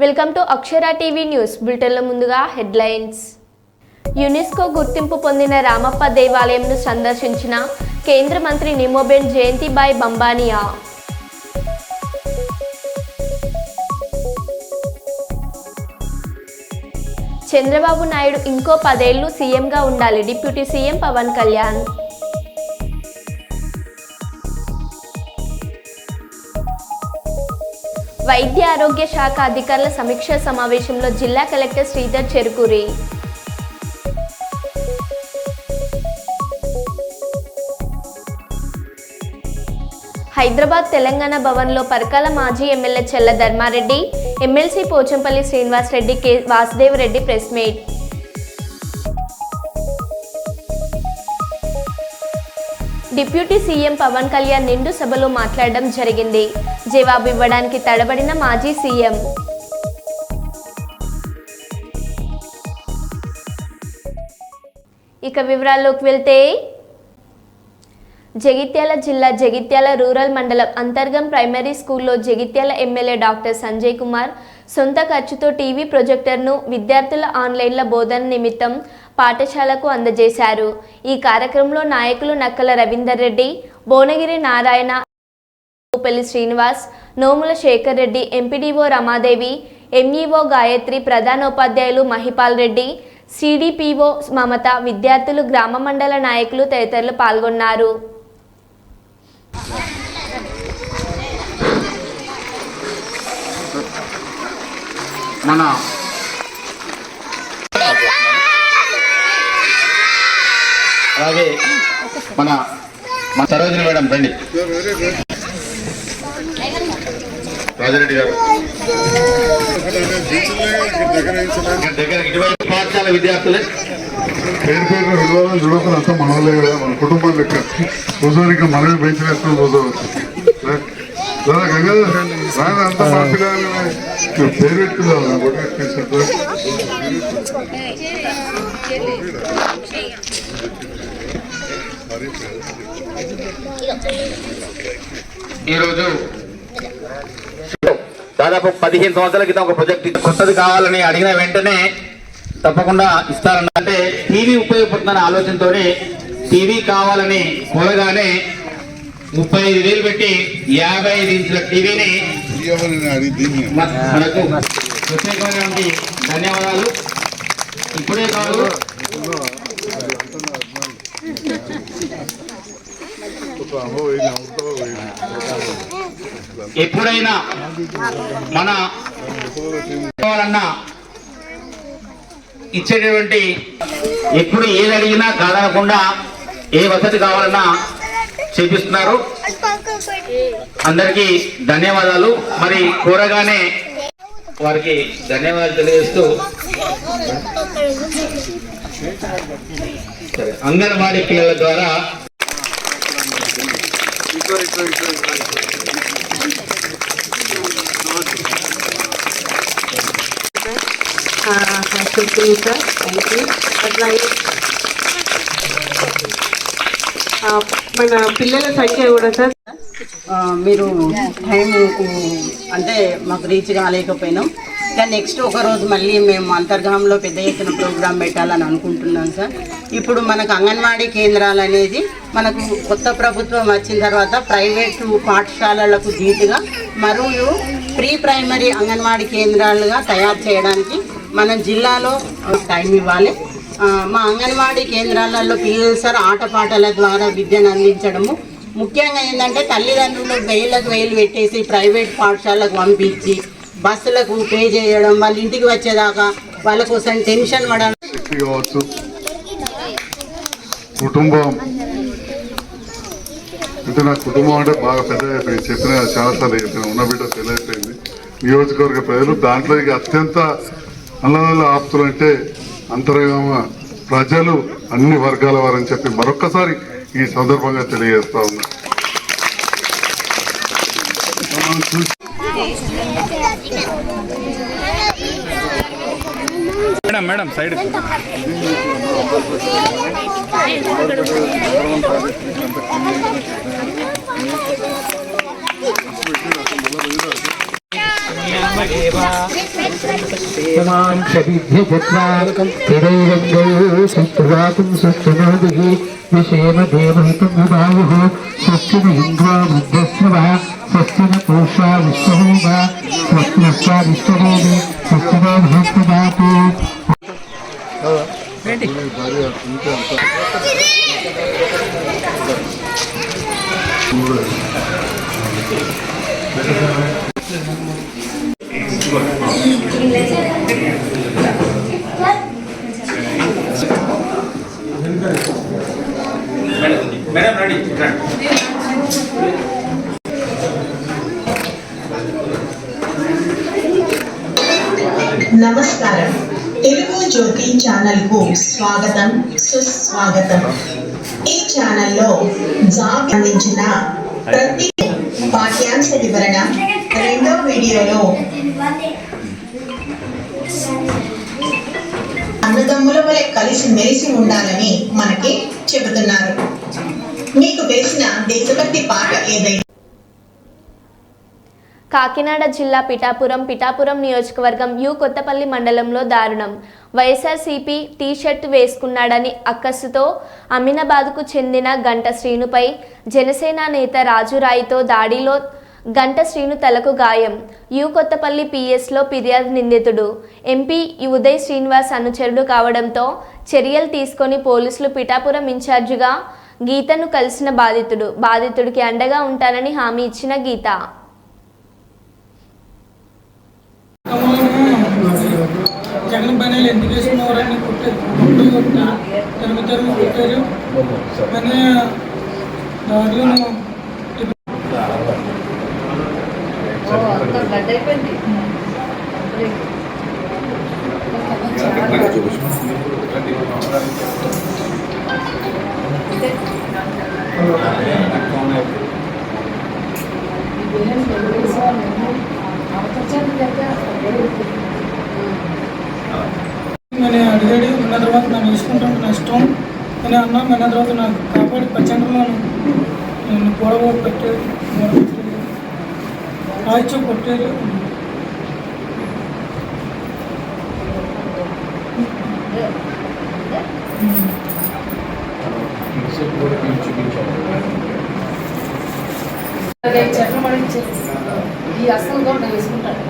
Welcome to Akshara TV news బులెటిన్ల ముందుగా headlines. UNESCO గుర్తింపు పొందిన రామప్ప దేవాలయంను సందర్శించిన కేంద్ర మంత్రి నిమోబెన్ జయంతిబాయ్ బంబానియా. చంద్రబాబు నాయుడు ఇంకో 10 ఏళ్లు సీఎంగా ఉండాలి డిప్యూటీ సీఎం పవన్ కళ్యాణ్. వైద్య ఆరోగ్య శాఖ అధికారుల సమీక్షా సమావేశంలో జిల్లా కలెక్టర్ శ్రీధర్ చెరుకూరి. హైదరాబాద్ తెలంగాణ భవన్లో పరకాల మాజీ MLA Challa Dharma Reddy, MLC Pochampally Srinivas Reddy, K Vasudev Reddy press meet. Deputy CM Pawan Kalyan నిండు సభలో మాట్లాడడం జరిగింది. జవాబు ఇవ్వడానికి తడబడిన మాజీ సీఎం. ఇక వివరాల్లోకి వెళ్తే, జగిత్యాల జిల్లా జగిత్యాల రూరల్ మండలం అంతర్గం ప్రైమరీ స్కూల్లో జగిత్యాల ఎమ్మెల్యే డాక్టర్ సంజయ్ కుమార్ సొంత ఖర్చుతో టీవీ ప్రొజెక్టర్ను విద్యార్థుల ఆన్లైన్ల బోధన నిమిత్తం పాఠశాలకు అందజేశారు. ఈ కార్యక్రమంలో నాయకులు నక్కల రవీందర్ రెడ్డి, భువనగిరి నారాయణ, పెళ్లి శ్రీనివాస్, నోముల శేఖర్ రెడ్డి, ఎంపీడీఓ రమాదేవి, ఎంఈఓ గాయత్రి, ప్రధానోపాధ్యాయులు మహిపాల్ రెడ్డి, సిడిపిఓ మమత, విద్యార్థులు, గ్రామ మండల నాయకులు తదితరులు పాల్గొన్నారు. అలాగే మన సరోజిని మేడం రండి, రాజారెడ్డి గారు దగ్గర ఇటువంటి పాఠశాల విద్యార్థులే పేరు పేరు విలువలను చూడకుండా అంతా మనలే కదా, మన కుటుంబం లెక్క కూర్చొని మనమే పెంచినట్టు కూర్చోవచ్చు. గంగాధర్ రాయన అంతా మన పిల్లలు పేరు పెట్టుకుందాం. ఈరోజు దాదాపు 15 సంవత్సరాల క్రితం ఒక ప్రాజెక్ట్ కొత్తది కావాలని అడిగిన వెంటనే తప్పకుండా ఇస్తారన్నంటే టీవీ ఉపయోగపడుతుందనే ఆలోచనతో టీవీ కావాలని కోరగానే 35,000 పెట్టి 55 ఇంచుల టీవీని మనకు ప్రత్యేకమైనటువంటి ధన్యవాదాలు. ఇప్పుడే కాదు, ఎప్పుడైనా మన కావాలన్నా ఇచ్చేటటువంటి, ఎప్పుడు ఏది అడిగినా కాదనకుండా ఏ వసతి కావాలన్నా చేపిస్తున్నారు. అందరికీ ధన్యవాదాలు. మరి కోరగానే వారికి ధన్యవాదాలు తెలియజేస్తూ, అంగన్వాడీ పిల్లల ద్వారా మన పిల్లల సంఖ్య కూడా సార్ మీరు టైం అంటే మాకు రీచ్ కాలేకపోయినాం. కానీ నెక్స్ట్ ఒకరోజు మళ్ళీ మేము అంతర్గామంలో పెద్ద ఎత్తున ప్రోగ్రాం పెట్టాలని అనుకుంటున్నాం సార్. ఇప్పుడు మనకు అంగన్వాడీ కేంద్రాలు అనేది మనకు కొత్త ప్రభుత్వం వచ్చిన తర్వాత ప్రైవేటు పాఠశాలలకు ధీటుగా మరియు ప్రీ ప్రైమరీ అంగన్వాడీ కేంద్రాలుగా తయారు చేయడానికి మనం జిల్లాలో టైం ఇవ్వాలి. మా అంగన్వాడీ కేంద్రాలలో పిల్లలు సార్ ఆటపాటల ద్వారా విద్యను అందించడము, ముఖ్యంగా ఏంటంటే తల్లిదండ్రులు వేలకు పెట్టేసి ప్రైవేట్ పాఠశాలకు పంపించి బస్సులకు పే చేయడం, వాళ్ళ ఇంటికి వచ్చేదాకా వాళ్ళ కోసం టెన్షన్ పడడం. శక్తి కావచ్చు, కుటుంబం అంటే నా కుటుంబం అంటే బాగా పెద్ద చెప్పిన చాలాసార్లు చెప్పిన ఉన్న బిడ్డ తెలియట్లేదు. నియోజకవర్గ ప్రజలు దాంట్లో ఇక అత్యంత అల్లనల్ల ఆప్తులు అంటే అంతర్గామ ప్రజలు, అన్ని వర్గాల వారని చెప్పి మరొక్కసారి ఈ సందర్భంగా తెలియజేస్తా ఉన్నా. మేడం సైడ్ స్వస్తిన పూషా విశ్వరూప స్వస్తి విశ్వరూపి స్వస్తిన భూతదాతు. Madam ready. నమస్కారం. తెలుగు జ్యోతి ఛానల్ కు స్వాగతం, సుస్వాగతం. ఈ ఛానల్లో జాబ్ అందించిన ప్రతి పాఠ్యాంశ వివరణ రెండో వీడియోలో అన్నదమ్ముల వలె కలిసి మెలిసి ఉండాలని మనకి చెబుతున్నారు. మీకు తెలిసిన దేశభక్తి పాట ఏదైనా? కాకినాడ జిల్లా పిఠాపురం నియోజకవర్గం కొత్తపల్లి మండలంలో దారుణం. వైఎస్ఆర్సీపీ టీ-షర్ట్ వేసుకున్నాడని అక్కసుతో అమీనాబాద్కు చెందిన గంట శ్రీనుపై జనసేన నేత రాజురాయితో దాడిలో గంట శ్రీను తలకు గాయం. కొత్తపల్లి పిఎస్లో ఫిర్యాదు నిందితుడు ఎంపీ ఉదయ్ శ్రీనివాస్ అనుచరుడు కావడంతో చర్యలు తీసుకొని పోలీసులు పిఠాపురం ఇన్ఛార్జిగా గీతను కలిసిన బాధితుడికి అండగా ఉంటానని హామీ ఇచ్చిన గీత. జగన్ పైన ఎందుకు వేసుకున్నవారని తరుము కొట్టారు. మన దారిలో నేను అడిగాడు. ఉన్న తర్వాత నన్ను వేసుకుంటాను నష్టం అని అన్నా. మన తర్వాత నాకు కాపాడి పచ్చండ్రలో నేను గొడవ పెట్టాడు, రాయిచో కొట్టాడు. ఈ అసలు కూడా వేసుకుంటాను.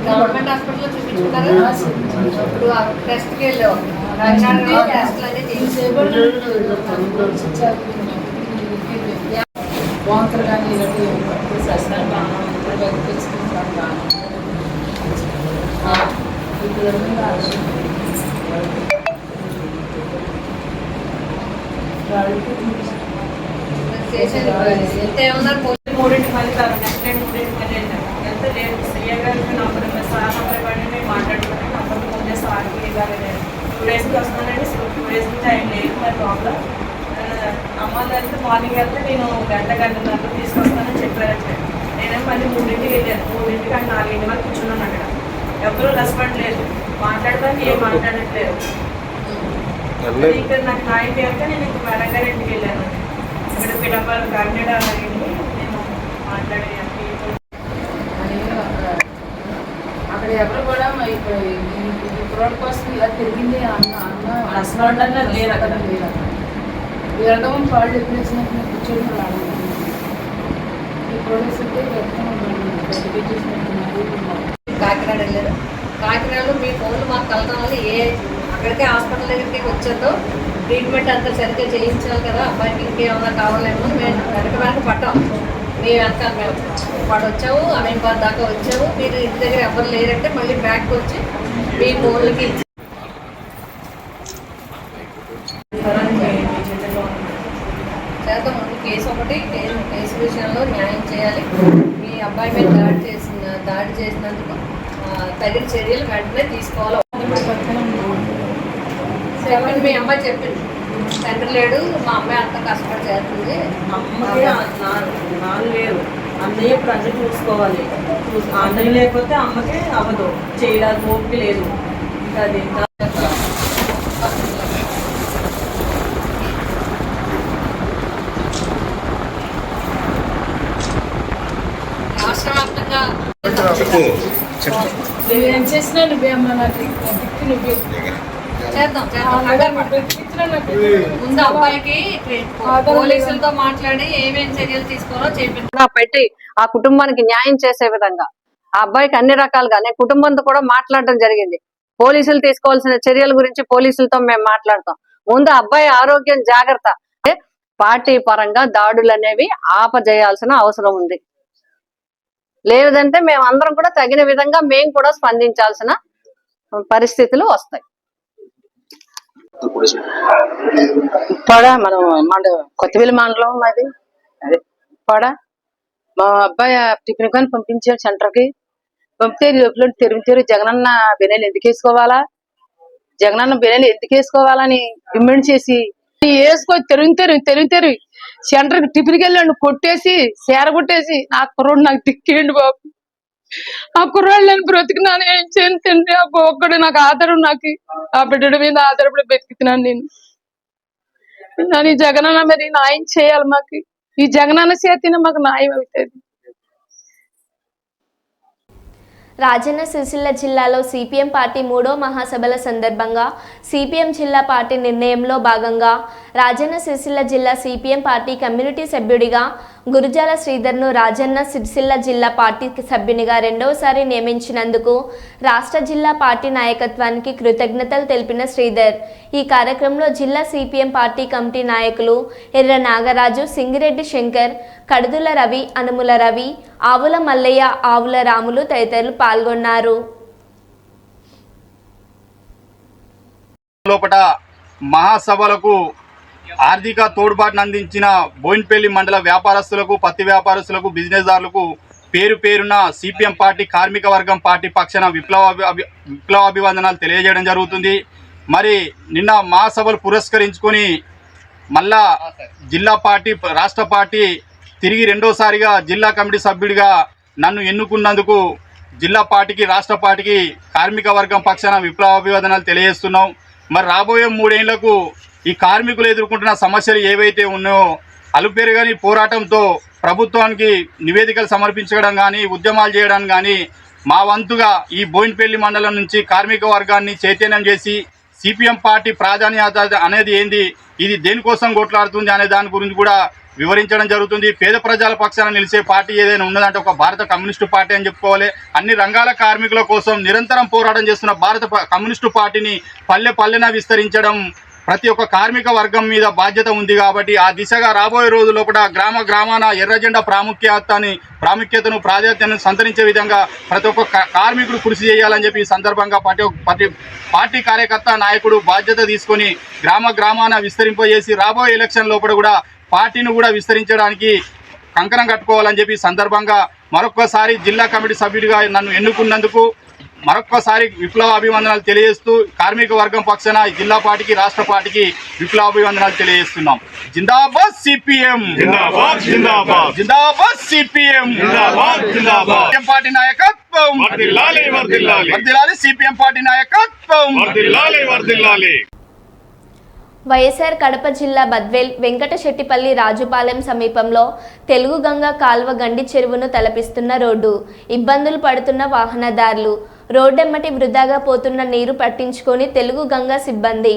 గవర్నమెంట్ హాస్పిటల్లో చూపించుకుంటారా? ఇప్పుడు టెస్ట్కి వెళ్ళావు, టెస్ట్లు అనేది వాంతులు కానీ ఇలాంటి ఎంత ఏమన్నారు? 3 మళ్ళీ నెక్స్ట్ టైం 3 మళ్ళీ ఎంత లేదు. సీఏ గారికి నంబర్ సార్ నంబర్ ఇవ్వండి, మేము మాట్లాడుకుంటే నంబర్ ముందే సార్కి ఇవ్వాలి. 2 డేస్కి వస్తున్నానండి. 2 డేస్ నుంచి ఆయన లేదు. మరి ప్రాబ్లం అమ్మ వెళ్తే మార్నింగ్ వెళ్తే నేను గంటన్నర తీసుకొస్తానని చెప్పారంటే నేనేమో మళ్ళీ 3ంటికి వెళ్ళాను. 3ంటికి అంటే 4 వరకు కూర్చున్నాను అక్కడ. ఎవరూ రెస్పాండ్ లేదు, మాట్లాడడానికి ఏం మాట్లాడట్లేదు. ఇక్కడ నాకు నాయకు కనుక నేను ఇంక మేడం గారి ఇంటికి వెళ్ళాను. ఇక్కడ పిఠాపురం కాకినాడ వెళ్ళి నేను మాట్లాడి అక్కడ ఎవరు కూడా ఇప్పుడు ఈ ప్రోడ్ కోసం ఇలా తిరిగింది రెస్పాండ్ అన్నది లేదు అక్కడ. వెళ్ళడం వాళ్ళు ఎప్పుడు వచ్చినట్టు కూర్చోడం రావడం ఈ ప్రోడక్ట్స్ అయితే కాకినాడ వెళ్ళారు. కాకినాడలో మీ ఫోన్లు మాకు కలగడం వల్ల అక్కడికే హాస్పిటల్ దగ్గరికి వచ్చారో ట్రీట్మెంట్ అంతా సరిగ్గా చేయించాలి కదా. అబ్బాయికి ఇంకేమన్నా కావాలేమో మేము వెనక పట్టాం. మీ వెనక మేము వాడు వచ్చావు, అమీనాబాద్ దాకా వచ్చావు, మీరు ఇంటి దగ్గర ఎవరు లేరంటే మళ్ళీ బ్యాక్ వచ్చి మీ ఫోన్లకి చేద్దాం. ముందు కేసు ఒకటి కేసు విషయంలో న్యాయం చేయాలి. మీ అబ్బాయి మీద దాడి చేసినందుకు తగిన చర్యలు వెంటనే తీసుకోవాలి. చెప్పండి, మీ అమ్మాయి చెప్పింది తండ్రి లేడు, మా అమ్మాయి అంత కష్టపడి చేస్తుంది. అమ్మకి నాన్న లేరు, అన్నయ్య ఇప్పుడు అన్నీ చూసుకోవాలి. అన్నయ్య లేకపోతే అమ్మకి అవ్వదు, చేయడానికి ఓపిక లేదు. ఇంకా అది రాష్ట్ర వ్యాప్తంగా నేను చేసిన నువ్వే అమ్మ నాకు దిక్కు నువ్వే చేద్దాం ముందు అబ్బాయికి పోలీసులతో మాట్లాడి ఏమేమి చర్యలు తీసుకోవాలో చేపించా పెట్టి ఆ కుటుంబానికి న్యాయం చేసే విధంగా ఆ అబ్బాయికి అన్ని రకాలుగా నేను కుటుంబంతో కూడా మాట్లాడడం జరిగింది. పోలీసులు తీసుకోవాల్సిన చర్యల గురించి పోలీసులతో మేము మాట్లాడతాం. ముందు అబ్బాయి ఆరోగ్యం జాగ్రత్త. పార్టీ పరంగా దాడులు అనేవి ఆపజేయాల్సిన అవసరం ఉంది. లేదంటే మేము అందరం కూడా తగిన విధంగా మేము కూడా స్పందించాల్సిన పరిస్థితులు వస్తాయి. మన కొత్తపల్లి మండలం అది అదే పడ మా అబ్బాయి టిఫిన్ కానీ పంపించాం సెంటర్కి. పంపితే లోపల తెరుగు జగనన్న బెనెలు ఎందుకు వేసుకోవాలా, జగనన్న బెనెలు ఎందుకు వేసుకోవాలని డిమాండ్ చేసి వేసుకొని తెరుగు సెంటర్కి టిఫిన్కి వెళ్ళండి కొట్టేసి కొట్టేసి నా కుర్రోడు నాకు దిక్కేయండి బాబు, ఆ కుర్రాళ్ళు నేను బ్రతికినాను ఏం చేయండి ఆ ఒక్కడు నాకు ఆధారం, నాకు ఆ బిడ్డ మీద ఆధారపడి బతికితున్నాను నేను. ఈ జగనన్న మరి న్యాయం చేయాలి, మాకు ఈ జగనన్న చేతిన మాకు న్యాయం అవుతుంది. రాజన్న సిరిసిల్ల జిల్లాలో సిపిఎం పార్టీ 3వ మహాసభల సందర్భంగా సిపిఎం జిల్లా పార్టీ నిర్ణయంలో భాగంగా రాజన్న సిరిసిల్ల జిల్లా సిపిఎం పార్టీ కమ్యూనిటీ సభ్యుడిగా గురుజాల శ్రీధర్ను రాజన్న సిరిసిల్ల జిల్లా పార్టీ సభ్యునిగా రెండవసారి నియమించినందుకు రాష్ట్ర జిల్లా పార్టీ నాయకత్వానికి కృతజ్ఞతలు తెలిపిన శ్రీధర్ ఈ కార్యక్రమంలో జిల్లా సిపిఎం పార్టీ కమిటీ నాయకులు ఎర్ర నాగరాజు, సింగిరెడ్డి శంకర్, కడుదుల రవి, అనుముల రవి, ఆవుల మల్లయ్య, ఆవుల రాములు తదితరులు పాల్గొన్నారు. లోపట మహాసభలకు ఆర్థిక తోడ్పాటును అందించిన బోయిన్పల్లి మండల వ్యాపారస్తులకు, పత్తి వ్యాపారస్తులకు, బిజినెస్దారులకు పేరు పేరున సిపిఎం పార్టీ కార్మిక వర్గం పార్టీ పక్షాన విప్లవాభివందనాలు తెలియజేయడం జరుగుతుంది. మరి నిన్న మహాసభలు పురస్కరించుకొని మళ్ళా జిల్లా పార్టీ, రాష్ట్ర పార్టీ తిరిగి రెండోసారిగా జిల్లా కమిటీ సభ్యుడిగా నన్ను ఎన్నుకున్నందుకు జిల్లా పార్టీకి, రాష్ట్ర పార్టీకి కార్మిక వర్గం పక్షాన విప్లవాభివందనాలు తెలియజేస్తున్నాం. మరి రాబోయే 3 ఏళ్లకు ఈ కార్మికులు ఎదుర్కొంటున్న సమస్యలు ఏవైతే ఉన్నాయో అలుపెరుగని పోరాటంతో ప్రభుత్వానికి నివేదికలు సమర్పించడం కానీ, ఉద్యమాలు చేయడం కానీ మా వంతుగా ఈ బోయిన్పల్లి మండలం నుంచి కార్మిక వర్గాన్ని చైతన్యం చేసి సిపిఎం పార్టీ ప్రాధాన్యత అనేది ఏంది, ఇది దేనికోసం కొట్లాడుతుంది అనే దాని గురించి కూడా వివరించడం జరుగుతుంది. పేద ప్రజల పక్షాన నిలిచే పార్టీ ఏదైనా ఉన్నదంటే ఒక భారత కమ్యూనిస్టు పార్టీ అని చెప్పుకోవాలి. అన్ని రంగాల కార్మికుల కోసం నిరంతరం పోరాటం చేస్తున్న భారత కమ్యూనిస్టు పార్టీని పల్లె పల్లెన విస్తరించడం ప్రతి ఒక్క కార్మిక వర్గం మీద బాధ్యత ఉంది. కాబట్టి ఆ దిశగా రాబోయే రోజుల్లోపల గ్రామ గ్రామాన ఎర్ర జెండా ప్రాముఖ్యతను ప్రాధాన్యతను సంతరించే విధంగా ప్రతి ఒక్క కార్మికుడు కృషి చేయాలని చెప్పి ఈ సందర్భంగా పార్టీ కార్యకర్త నాయకుడు బాధ్యత తీసుకొని గ్రామ గ్రామాన విస్తరింపజేసి రాబోయే ఎలక్షన్ లోపల కూడా పార్టీని కూడా విస్తరించడానికి కంకణం కట్టుకోవాలని చెప్పి సందర్భంగా మరొక్కసారి జిల్లా కమిటీ సభ్యుడిగా నన్ను ఎన్నుకున్నందుకు మరొక్కసారి విప్లవాభివందనాలు తెలియజేస్తూ కార్మిక వర్గం పక్షాన జిల్లా పార్టీకి, రాష్ట్ర పార్టీకి విప్లవాభివందనాలు తెలియజేస్తున్నాం. జిందాబాద్ సిపిఎం, జిందాబాద్ జిందాబాద్, జిందాబాద్ సిపిఎం, జిందాబాద్ జిందాబాద్. సిపిఎం పార్టీ నాయకత్వం వర్ధిల్లాలి, వర్ధిల్లాలి, వర్ధిల్లాలి. సిపిఎం పార్టీ నాయకత్వం వర్ధిల్లాలి, వర్ధిల్లాలి. వైఎస్ఆర్ కడప జిల్లా బద్వేల్ వెంకటశెట్టిపల్లి రాజుపాలెం సమీపంలో తెలుగు గంగ కాల్వ గండి చెరువును తలపిస్తున్న రోడ్డు ఇబ్బందులు పడుతున్న వాహనదారులు రోడ్డెమ్మటి వృధాగా పోతున్న నీరు పట్టించుకొని తెలుగు గంగ సిబ్బంది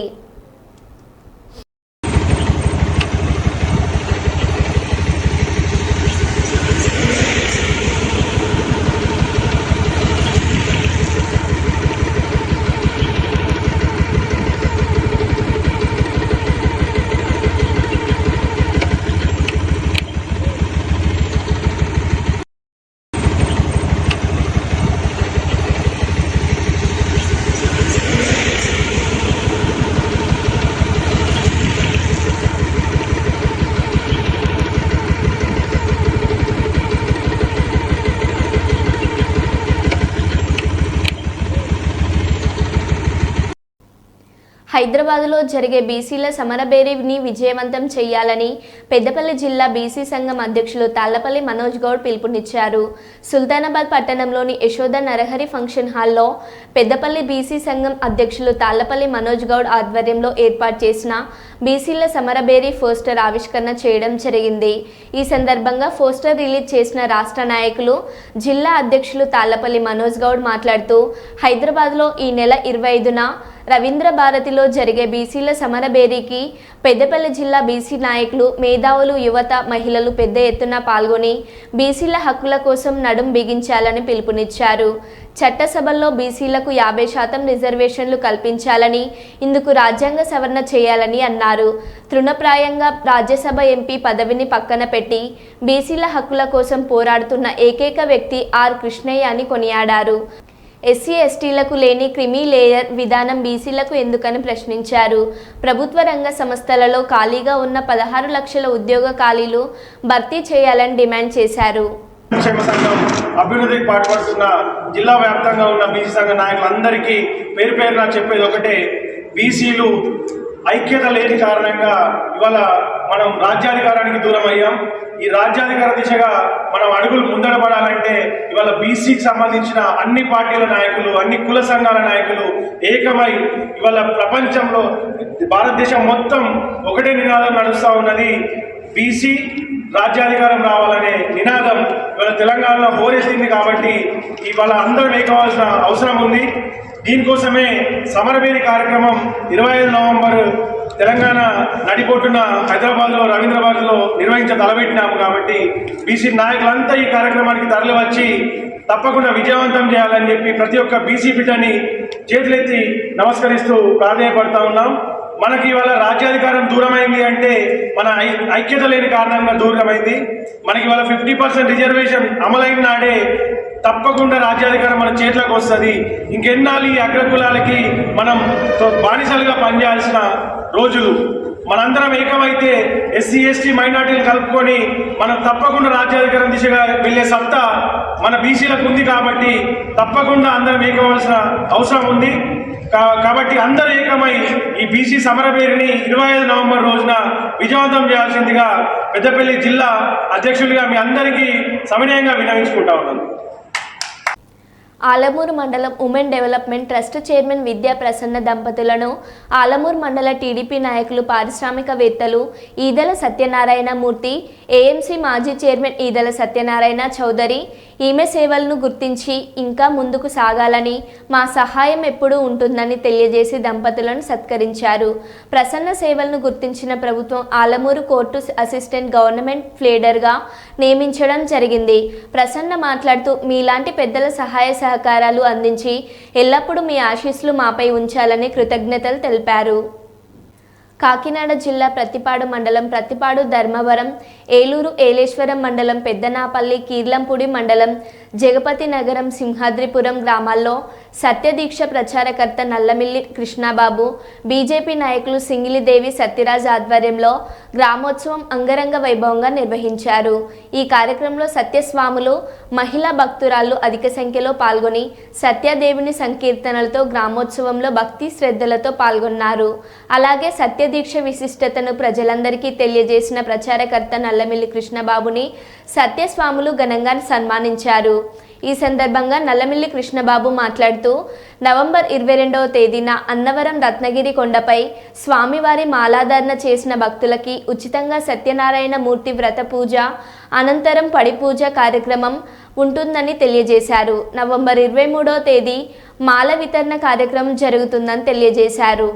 హైదరాబాద్లో జరిగే బీసీల సమరబేరీని విజయవంతం చేయాలని పెద్దపల్లి జిల్లా బీసీ సంఘం అధ్యక్షులు తాళ్లపల్లి మనోజ్ గౌడ్ పిలుపునిచ్చారు. సుల్తానాబాద్ పట్టణంలోని యశోద నరహరి ఫంక్షన్ హాల్లో పెద్దపల్లి బీసీ సంఘం అధ్యక్షులు తాళ్లపల్లి మనోజ్ గౌడ్ ఆధ్వర్యంలో ఏర్పాటు చేసిన బీసీల సమరబేరీ పోస్టర్ ఆవిష్కరణ చేయడం జరిగింది. ఈ సందర్భంగా పోస్టర్ రిలీజ్ చేసిన రాష్ట్ర నాయకులు జిల్లా అధ్యక్షులు తాళ్లపల్లి మనోజ్ గౌడ్ మాట్లాడుతూ హైదరాబాద్లో ఈ నెల 25న రవీంద్ర భారతిలో జరిగే బీసీల సమరబేరీకి పెద్దపల్లి జిల్లా బీసీ నాయకులు, మేధావులు, యువత, మహిళలు పెద్ద ఎత్తున పాల్గొని బీసీల హక్కుల కోసం నడుం బిగించాలని పిలుపునిచ్చారు. చట్టసభల్లో బీసీలకు 50% రిజర్వేషన్లు కల్పించాలని, ఇందుకు రాజ్యాంగ సవరణ చేయాలని అన్నారు. తృణప్రాయంగా రాజ్యసభ ఎంపీ పదవిని పక్కన పెట్టి బీసీల హక్కుల కోసం పోరాడుతున్న ఏకైక వ్యక్తి ఆర్ కృష్ణయ్య అని కొనియాడారు. ఎస్సీ ఎస్టీలకు లేని క్రిమీ లేయర్ విధానం బీసీలకు ఎందుకని ప్రశ్నించారు. ప్రభుత్వ రంగ సంస్థలలో ఖాళీగా ఉన్న 16 లక్షల ఉద్యోగ ఖాళీలు భర్తీ చేయాలని డిమాండ్ చేశారు. సంక్షేమ సంఘం అభివృద్ధికి పాటుపడుతున్న జిల్లా వ్యాప్తంగా ఉన్న బీసీ సంఘ నాయకులందరికీ పేరు పేరున చెప్పేది ఒకటే, బీసీలు ఐక్యత లేని కారణంగా ఇవాళ మనం రాజ్యాధికారానికి దూరం అయ్యాం. ఈ రాజ్యాధికార దిశగా మనం అడుగులు ముందడపడాలంటే ఇవాళ బీసీకి సంబంధించిన అన్ని పార్టీల నాయకులు, అన్ని కుల సంఘాల నాయకులు ఏకమై ఇవాళ ప్రపంచంలో భారతదేశం మొత్తం ఒకటే నినాదం నడుస్తూ ఉన్నది, బీసీ రాజ్యాధికారం రావాలనే నినాదం ఇవాళ తెలంగాణలో హోరెత్తింది. కాబట్టి ఇవాళ అందరూ వేయవలసిన అవసరం ఉంది. దీనికోసమే సమరబేరీ కార్యక్రమం 25 నవంబర్ తెలంగాణ నడిపోటున్న హైదరాబాద్లో రవీంద్రబాద్లో తలపెట్టినాము. కాబట్టి బీసీ నాయకులంతా ఈ కార్యక్రమానికి తరలి వచ్చి తప్పకుండా విజయవంతం చేయాలని చెప్పి ప్రతి ఒక్క బీసీ బిడ్డని చేతులెత్తి నమస్కరిస్తూ ప్రాధాన్యపడతా ఉన్నాం. మనకి ఇవాళ రాజ్యాధికారం దూరమైంది అంటే మన ఐక్యత లేని కారణంగా దూరమైంది. మనకి ఇవాళ 50% రిజర్వేషన్ అమలైన నాడే తప్పకుండా రాజ్యాధికారం మన చేతిలోకి వస్తుంది. ఇంకెన్నాళ్ళు ఈ అగ్రకులాలకి మనం బానిసలుగా పనిచేయాల్సిన రోజులు. మనందరం ఏకమైతే ఎస్సీ ఎస్టీ మైనార్టీలు కలుపుకొని మనం తప్పకుండా రాజ్యాధికారం దిశగా వెళ్ళే సత్తా మన బీసీలకు ఉంది. కాబట్టి తప్పకుండా అందరం ఏకవలసిన అవసరం ఉంది. కాబట్టి అందరూ ఏకమై ఈ బీసీ సమరబేరిని 25 నవంబర్ రోజున విజయవంతం చేయాల్సిందిగా పెద్దపల్లి జిల్లా అధ్యక్షులుగా మీ అందరికీ సవినయంగా విన్నవించుకుంటా ఉన్నాను. ఆలమూరు మండలం ఉమెన్ డెవలప్మెంట్ ట్రస్ట్ చైర్మన్ విద్యా ప్రసన్న దంపతులను ఆలమూరు మండల టీడీపీ నాయకులు, పారిశ్రామికవేత్తలు ఈదల సత్యనారాయణ మూర్తి, ఏఎంసీ మాజీ చైర్మన్ ఈదల సత్యనారాయణ చౌదరి ఈమె సేవలను గుర్తించి ఇంకా ముందుకు సాగాలని, మా సహాయం ఎప్పుడూ ఉంటుందని తెలియజేసి దంపతులను సత్కరించారు. ప్రసన్న సేవలను గుర్తించిన ప్రభుత్వం ఆలమూరు కోర్టు అసిస్టెంట్ గవర్నమెంట్ ప్లేడర్గా నియమించడం జరిగింది. ప్రసన్న మాట్లాడుతూ, మీలాంటి పెద్దల సహాయ సహకారాలు అందించి ఎల్లప్పుడూ మీ ఆశీస్సులు మాపై ఉంచాలని కృతజ్ఞతలు తెలిపారు. కాకినాడ జిల్లా ప్రతిపాడు మండలం ప్రతిపాడు, ధర్మవరం, ఏలూరు, ఏలేశ్వరం మండలం, పెద్దనాపల్లి, కీర్లంపూడి మండలం, జగపతి నగరం, సింహాద్రిపురం గ్రామాల్లో సత్యదీక్ష ప్రచారకర్త నల్లమిల్లి కృష్ణబాబు, బీజేపీ నాయకులు సింగిలిదేవి సత్యరాజ్ ఆధ్వర్యంలో గ్రామోత్సవం అంగరంగ వైభవంగా నిర్వహించారు. ఈ కార్యక్రమంలో సత్యస్వాములు, మహిళా భక్తురాళ్లు అధిక సంఖ్యలో పాల్గొని సత్యదేవుని సంకీర్తనలతో గ్రామోత్సవంలో భక్తి శ్రద్ధలతో పాల్గొన్నారు. అలాగే సత్యదీక్ష విశిష్టతను ప్రజలందరికీ తెలియజేసిన ప్రచారకర్త నల్లమిల్లి కృష్ణబాబుని సత్యస్వాములు ఘనంగా సన్మానించారు. ఈ సందర్భంగా నల్లమిల్లి కృష్ణబాబు మాట్లాడుతూ, నవంబర్ 22వ తేదీన అన్నవరం రత్నగిరి కొండపై స్వామివారి మాలాధారణ చేసిన భక్తులకి ఉచితంగా సత్యనారాయణ మూర్తి వ్రత పూజ, అనంతరం పడి పూజ కార్యక్రమం ఉంటుందని తెలియజేశారు. నవంబర్ 23వ తేదీ మాల వితరణ కార్యక్రమం జరుగుతుందని తెలియజేశారు.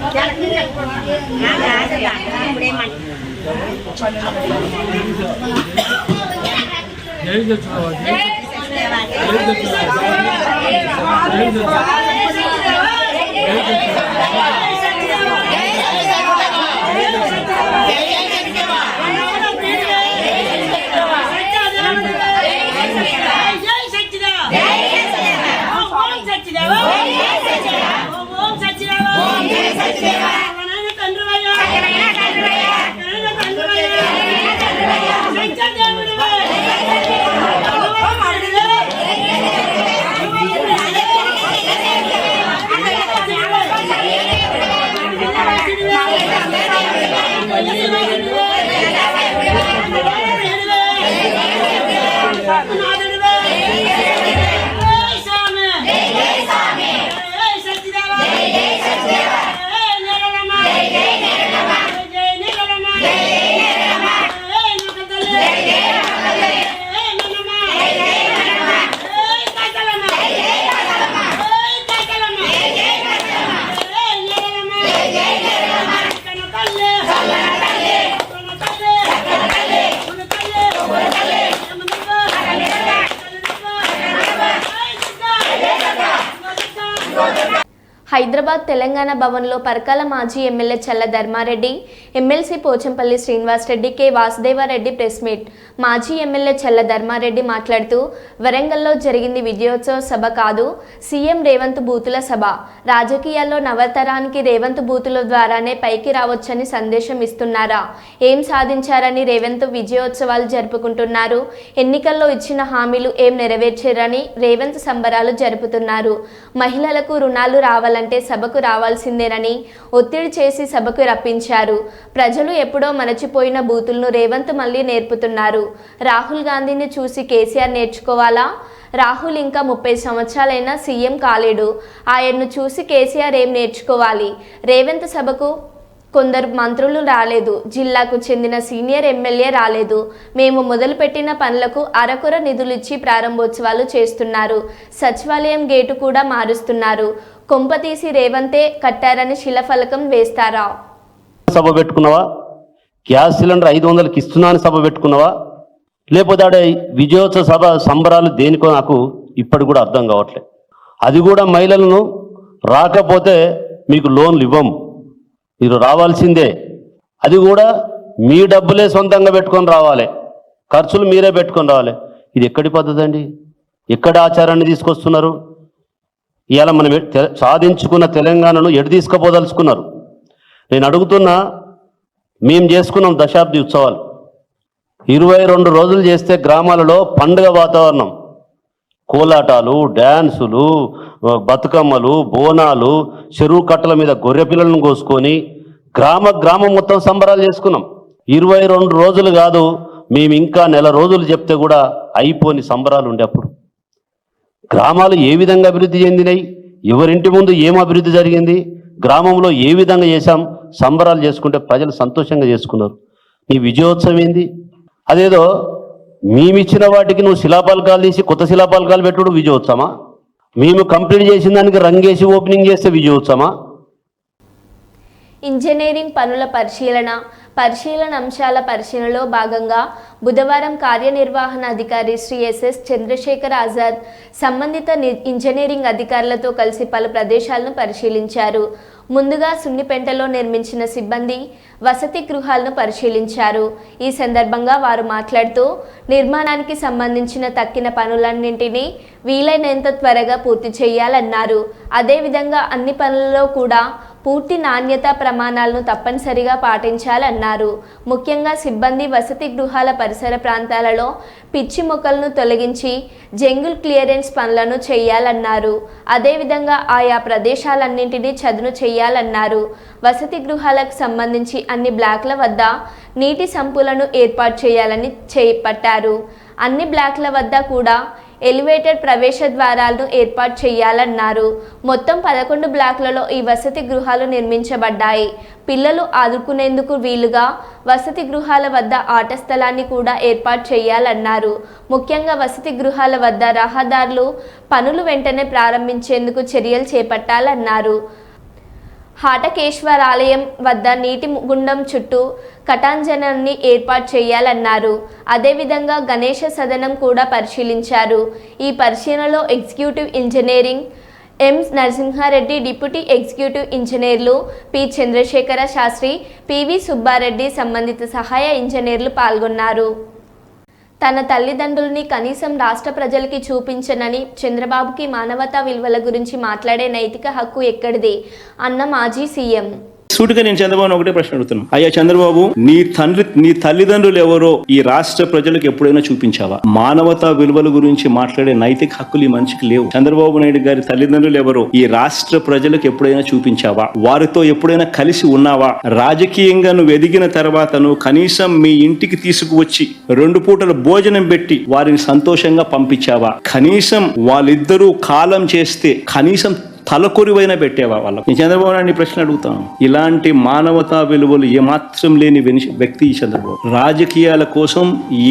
అటు హైదరాబాద్ తెలంగాణ భవన్లో పరకాల మాజీ MLA Challa Dharma Reddy, MLC Pochampally Srinivas Reddy, K Vasudeva Reddy press meet. మాజీ ఎమ్మెల్యే చల్ల ధర్మారెడ్డి మాట్లాడుతూ, వరంగల్లో జరిగింది విజయోత్సవ సభ కాదు, సీఎం రేవంత్ బూతుల సభ. రాజకీయాల్లో నవతరానికి రేవంత్ బూతుల ద్వారానే పైకి రావచ్చని సందేశం ఇస్తున్నారా? ఏం సాధించారని రేవంత్ విజయోత్సవాలు జరుపుకుంటున్నారు? ఎన్నికల్లో ఇచ్చిన హామీలు ఏం నెరవేర్చారని రేవంత్ సంబరాలు జరుపుతున్నారు? మహిళలకు రుణాలు రావాలని సభకు రావాల్సిందేనని ఒత్తిడి చేసి సభకు రప్పించారు. ప్రజలు ఎప్పుడో మరచిపోయిన బూతులను రేవంత్ మళ్లీ నేర్పుతున్నారు. రాహుల్ గాంధీని చూసి కేసీఆర్ నేర్చుకోవాలా? రాహుల్ ఇంకా 30 సంవత్సరాలైనా సీఎం కాలేడు. ఆయన్ను చూసి కేసీఆర్ ఏం నేర్చుకోవాలి? రేవంత్ సభకు కొందరు మంత్రులు రాలేదు, జిల్లాకు చెందిన సీనియర్ ఎమ్మెల్యే రాలేదు. మేము మొదలుపెట్టిన పనులకు అరకొర నిధులిచ్చి ప్రారంభోత్సవాలు చేస్తున్నారు. సచివాలయం గేటు కూడా మారుస్తున్నారు. కొంపతీసి రేవంతే కట్టారని శిలఫలకం వేస్తారా? సభ పెట్టుకున్నావా? గ్యాస్ సిలిండర్ 500కి ఇస్తున్నాను సభ పెట్టుకున్నావా? లేకపోతే ఆడే విజయోత్సవ సభ సంబరాలు దేనికో నాకు ఇప్పటి కూడా అర్థం కావట్లేదు. అది కూడా మహిళలను రాకపోతే మీకు లోన్లు ఇవ్వం, మీరు రావాల్సిందే. అది కూడా మీ డబ్బులే సొంతంగా పెట్టుకొని రావాలి, ఖర్చులు మీరే పెట్టుకొని రావాలి. ఇది ఎక్కడి పద్ధతి అండి? ఎక్కడ ఆచారాన్ని తీసుకొస్తున్నారు? ఇవాళ మనం సాధించుకున్న తెలంగాణను ఎటు తీసుకుపోదలుచుకున్నారు? నేను అడుగుతున్నా, మేము చేసుకున్నాం దశాబ్ది ఉత్సవాలు 22 రోజులు చేస్తే గ్రామాలలో పండుగ వాతావరణం, కోలాటాలు, డ్యాన్సులు, బతుకమ్మలు, బోనాలు, చెరువు కట్టల మీద గొర్రె పిల్లలను కోసుకొని గ్రామం మొత్తం సంబరాలు చేసుకున్నాం. 22 రోజులు కాదు, మేము ఇంకా నెల రోజులు చెప్తే కూడా అయిపోని సంబరాలు ఉండే. అప్పుడు గ్రామాలు ఏ విధంగా అభివృద్ధి చెందినాయి, ఎవరింటి ముందు ఏం అభివృద్ధి జరిగింది, గ్రామంలో ఏ విధంగా చేశాం, సంబరాలు చేసుకుంటే ప్రజలు సంతోషంగా చేసుకున్నారు. నీ విజయోత్సవం ఏంది? అదేదో మేమిచ్చిన వాటికి నువ్వు శిలాపలకాలు తీసి కొత్త శిలాపలకాలు పెట్టుడు విజయోత్సవమా? మేము కంప్లీట్ చేసిన దానికి రంగేసి ఓపెనింగ్ చేస్తే విజయోత్సవమా? ఇంజనీరింగ్ పనుల పరిశీలన అంశాల పరిశీలనలో భాగంగా బుధవారం కార్యనిర్వహణ అధికారి శ్రీ ఎస్ఎస్ చంద్రశేఖర్ ఆజాద్ సంబంధిత ఇంజనీరింగ్ అధికారులతో కలిసి పలు ప్రదేశాలను పరిశీలించారు. ముందుగా సున్నిపెంటలో నిర్మించిన సిబ్బంది వసతి గృహాలను పరిశీలించారు. ఈ సందర్భంగా వారు మాట్లాడుతూ, నిర్మాణానికి సంబంధించిన తక్కిన పనులన్నింటినీ వీలైనంత త్వరగా పూర్తి చేయాలన్నారు. అదేవిధంగా అన్ని పనులలో కూడా పూర్తి నాణ్యతా ప్రమాణాలను తప్పనిసరిగా పాటించాలన్నారు. ముఖ్యంగా సిబ్బంది వసతి గృహాల పరిసర ప్రాంతాలలో పిచ్చి మొక్కలను తొలగించి జంగుల్ క్లియరెన్స్ పనులను చేయాలన్నారు. అదేవిధంగా ఆయా ప్రదేశాలన్నింటినీ చదును చేయాలన్నారు. వసతి గృహాలకు సంబంధించి అన్ని బ్లాక్ల వద్ద నీటి సంపులను ఏర్పాటు చేయాలని చేపట్టారు. అన్ని బ్లాక్ల వద్ద కూడా ఎలివేటెడ్ ప్రవేశ ద్వారాలను ఏర్పాటు చేయాలన్నారు. మొత్తం 11 బ్లాక్లలో ఈ వసతి గృహాలు నిర్మించబడ్డాయి. పిల్లలు ఆదుకునేందుకు వీలుగా వసతి గృహాల వద్ద ఆట స్థలాన్ని కూడా ఏర్పాటు చేయాలన్నారు. ముఖ్యంగా వసతి గృహాల వద్ద రహదారులు పనులు వెంటనే ప్రారంభించేందుకు చర్యలు చేపట్టాలన్నారు. హాటకేశ్వర ఆలయం వద్ద నీటి గుండం చుట్టూ కటాంజనాన్ని ఏర్పాటు చేయాలన్నారు. అదేవిధంగా గణేష సదనం కూడా పరిశీలించారు. ఈ పరిశీలనలో ఎగ్జిక్యూటివ్ ఇంజనీరింగ్ ఎం నరసింహారెడ్డి, డిప్యూటీ ఎగ్జిక్యూటివ్ ఇంజనీర్లు పి చంద్రశేఖర శాస్త్రి, పివి సుబ్బారెడ్డి, సంబంధిత సహాయ ఇంజనీర్లు పాల్గొన్నారు. తన తల్లిదండ్రుల్ని కనీసం రాష్ట్ర ప్రజలకి చూపించనని, చంద్రబాబుకి మానవతా విలువల గురించి మాట్లాడే నైతిక హక్కు ఎక్కడిది అన్న మాజీ సీఎం. సూటిగా నేను చంద్రబాబు ఒకటే ప్రశ్న అడుగుతున్నాను. అయ్యా చంద్రబాబు, నీ తల్లిదండ్రులు ఎవరో ఈ రాష్ట్ర ప్రజలకు ఎప్పుడైనా చూపించావా? మానవతా విలువల గురించి మాట్లాడే నైతిక హక్కులు ఈ మనిషికి లేవు. చంద్రబాబు నాయుడు గారి తల్లిదండ్రులు ఎవరో ఈ రాష్ట్ర ప్రజలకు ఎప్పుడైనా చూపించావా? వారితో ఎప్పుడైనా కలిసి ఉన్నావా? రాజకీయంగా నువ్వు ఎదిగిన తర్వాత నువ్వు కనీసం మీ ఇంటికి తీసుకువచ్చి 2 పూటల భోజనం పెట్టి వారిని సంతోషంగా పంపించావా? కనీసం వాళ్ళిద్దరూ కాలం చేస్తే కనీసం తలకొరివైనా పెట్టేవా వాళ్ళకు? నేను చంద్రబాబు నాయుడు ప్రశ్న అడుగుతాను. ఇలాంటి మానవతా విలువలు ఏమాత్రం లేని వ్యక్తి ఈ చంద్రబాబు. రాజకీయాల కోసం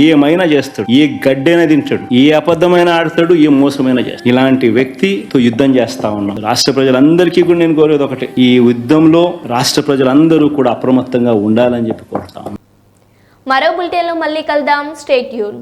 ఏమైనా చేస్తాడు, ఏ గడ్డైనా తింటాడు, ఏ అబద్ధమైనా ఆడతాడు, ఏ మోసమైనా చేస్తాడు. ఇలాంటి వ్యక్తితో యుద్ధం చేస్తా ఉన్నాం. రాష్ట్ర ప్రజలందరికీ కూడా నేను కోరేది ఒకటే, ఈ యుద్ధంలో రాష్ట్ర ప్రజలందరూ కూడా అప్రమత్తంగా ఉండాలని చెప్పి కోరుతాను. మరో బులెటిన్లో మళ్ళీ కలుద్దాం. Stay tune.